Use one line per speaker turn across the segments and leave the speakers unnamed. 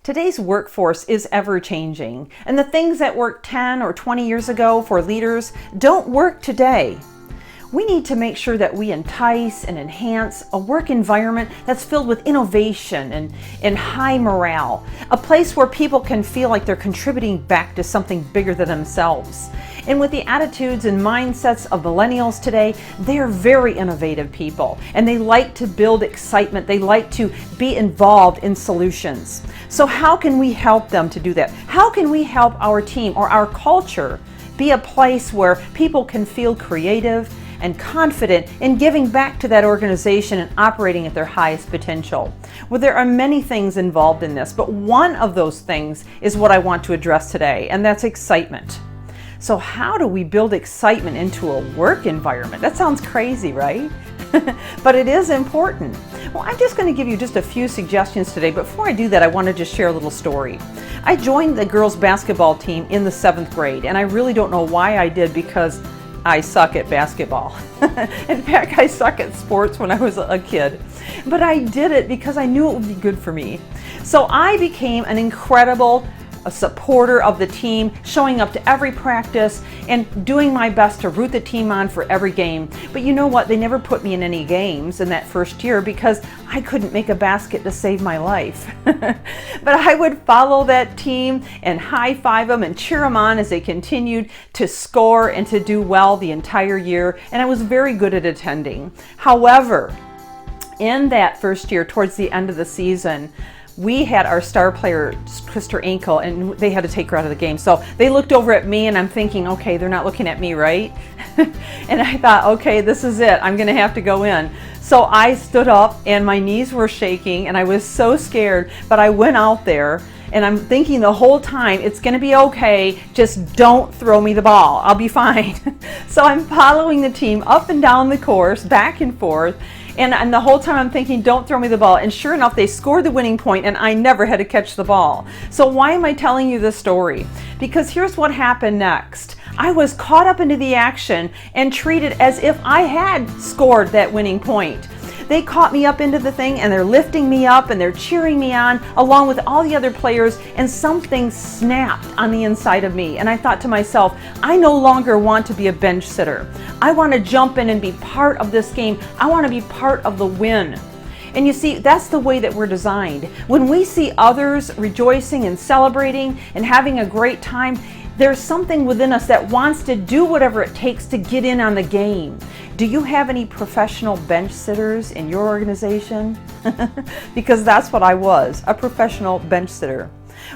Today's workforce is ever-changing, and the things that worked 10 or 20 years ago for leaders don't work today. We need to make sure that we entice and enhance a work environment that's filled with innovation and high morale, a place where people can feel like they're contributing back to something bigger than themselves. And with the attitudes and mindsets of millennials today, they're very innovative people, and they like to build excitement. They like to be involved in solutions. So how can we help them to do that? How can we help our team or our culture be a place where people can feel creative and confident in giving back to that organization and operating at their highest potential? Well, there are many things involved in this, but one of those things is what I want to address today, and that's excitement. So how do we build excitement into a work environment? That sounds crazy, right? But it is important. Well, I'm just going to give you just a few suggestions today, but before I do that, I want to just share a little story. I joined the girls basketball team in the 7th grade, and I really don't know why I did, because I suck at basketball. In fact, I suck at sports when I was a kid. But I did it because I knew it would be good for me. So I became an incredible supporter of the team, showing up to every practice and doing my best to root the team on for every game. But you know what? They never put me in any games in that first year because I couldn't make a basket to save my life. But I would follow that team and high-five them and cheer them on as they continued to score and to do well the entire year. And I was very good at attending. However, in that first year, towards the end of the season, we had our star player, Krister Ankle, and they had to take her out of the game. So they looked over at me, and I'm thinking, okay, they're not looking at me, right? And I thought, okay, this is it. I'm going to have to go in. So I stood up, and my knees were shaking, and I was so scared. But I went out there, and I'm thinking the whole time, it's going to be okay. Just don't throw me the ball. I'll be fine. So I'm following the team up and down the course, back and forth. And the whole time I'm thinking, don't throw me the ball. And sure enough, they scored the winning point, and I never had to catch the ball. So why am I telling you this story? Because here's what happened next. I was caught up into the action and treated as if I had scored that winning point. They caught me up into the thing, and they're lifting me up and they're cheering me on along with all the other players, and something snapped on the inside of me. And I thought to myself, I no longer want to be a bench sitter. I want to jump in and be part of this game. I want to be part of the win. And you see, that's the way that we're designed. When we see others rejoicing and celebrating and having a great time, there's something within us that wants to do whatever it takes to get in on the game. Do you have any professional bench sitters in your organization? Because that's what I was, a professional bench sitter.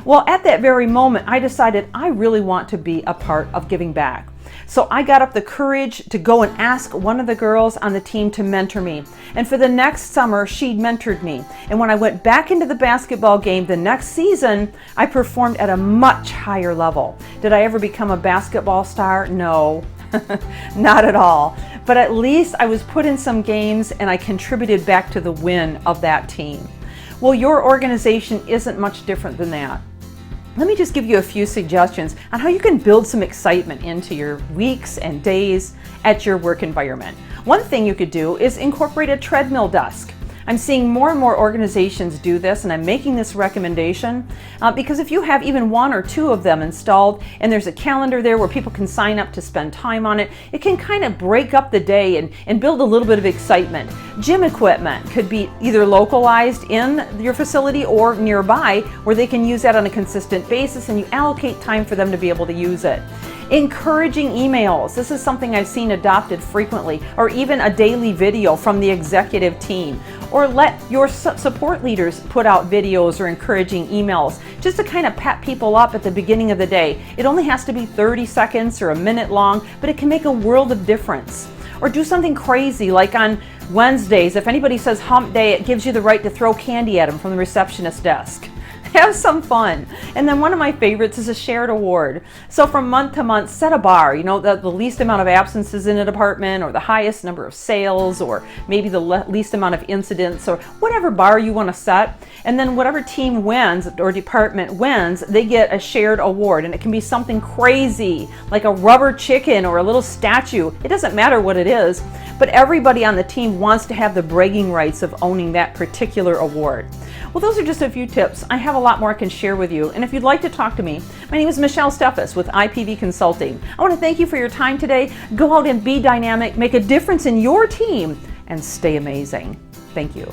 Well, at that very moment, I decided I really want to be a part of giving back. So I got up the courage to go and ask one of the girls on the team to mentor me. And for the next summer, she mentored me. And when I went back into the basketball game the next season, I performed at a much higher level. Did I ever become a basketball star? No, not at all. But at least I was put in some games, and I contributed back to the win of that team. Well, your organization isn't much different than that. Let me just give you a few suggestions on how you can build some excitement into your weeks and days at your work environment. One thing you could do is incorporate a treadmill desk. I'm seeing more and more organizations do this, and I'm making this recommendation because if you have even one or two of them installed, and there's a calendar there where people can sign up to spend time on it, it can kind of break up the day and build a little bit of excitement. Gym equipment could be either localized in your facility or nearby, where they can use that on a consistent basis, and you allocate time for them to be able to use it. Encouraging emails. This is something I've seen adopted frequently, or even a daily video from the executive team. Or let your support leaders put out videos or encouraging emails just to kind of pep people up at the beginning of the day. It only has to be 30 seconds or a minute long, but it can make a world of difference. Or do something crazy like on Wednesdays, if anybody says hump day, it gives you the right to throw candy at them from the receptionist desk. Have some fun. And then one of my favorites is a shared award. So from month to month, set a bar, the least amount of absences in a department, or the highest number of sales, or maybe the least amount of incidents, or whatever bar you want to set. And then whatever team wins or department wins, they get a shared award. And it can be something crazy, like a rubber chicken or a little statue. It doesn't matter what it is, but everybody on the team wants to have the bragging rights of owning that particular award. Well, those are just a few tips. I have a lot more I can share with you. And if you'd like to talk to me, my name is Michelle Steffes with IPV Consulting. I want to thank you for your time today. Go out and be dynamic, make a difference in your team, and stay amazing. Thank you.